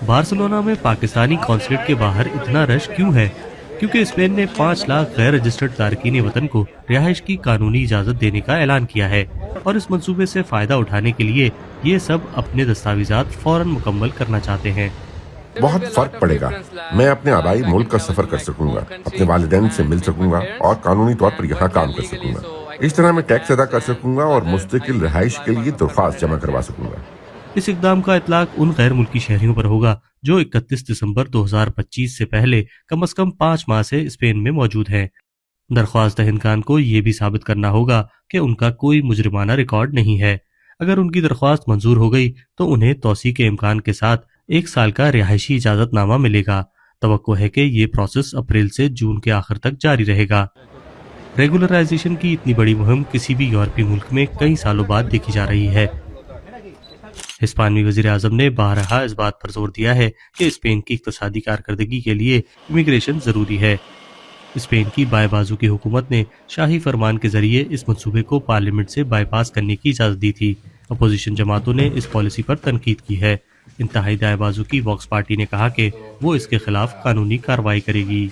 Barcelona में Pakistani consulate के बाहर इतना रश क्यों है? क्योंकि स्पेन ने 5 लाख गैर रजिस्टर्ड तारकीन वतन को रिहाइश की कानूनी इजाजत देने का ऐलान किया है और इस मंसूबे से फायदा उठाने के लिए ये सब अपने दस्तावेजात फौरन मुकम्मल करना चाहते हैं। बहुत फर्क पड़ेगा। मैं अपने आबाई मुल्क का सफर कर सकूंगा, अपने वालिदैन से मिल सकूंगा और कानूनी तौर पर यहाँ काम कर सकूंगा। इस तरह मैं टैक्स अदा कर सकूंगा और मुस्तकिल रिहाइश के लिए दरख्वास्त जमा करवा सकूंगा। इस इकदाम का इतलाक उन गैर मुल्की शहरियों पर होगा जो 31 दिसंबर 2025 से पहले कम से कम 5 माह से स्पेन में मौजूद हैं। दरख्वास्त दहिंदगान को ये भी साबित करना होगा कि उनका कोई मुजरिमाना रिकॉर्ड नहीं है। अगर उनकी दरख्वास्त मंजूर हो गई तो उन्हें तौसी के इम्कान के साथ 1 साल का रिहायशी इजाजतनामा मिलेगा। तवक्को है कि ये प्रोसेस अप्रैल से जून के आखिर तक जारी रहेगा। रेगुलराइजेशन की इतनी बड़ी मुहिम किसी भी यूरोपीय मुल्क में कई सालों बाद देखी जा रही है। हिस्पानी वज़ीर आज़म ने बारहा इस बात पर जोर दिया है कि स्पेन की इक़्तिसादी कारकर्दगी के लिए इमिग्रेशन ज़रूरी है। स्पेन की बाएं बाजू की हुकूमत ने शाही फरमान के जरिए इस मंसूबे को पार्लियामेंट से बाईपास करने की इजाज़त दी थी। अपोजिशन जमातों ने इस पॉलिसी पर तनकीद की है। इंतहाई दाएं बाजू की वॉक्स पार्टी ने कहा कि वो इसके खिलाफ कानूनी कार्रवाई करेगी।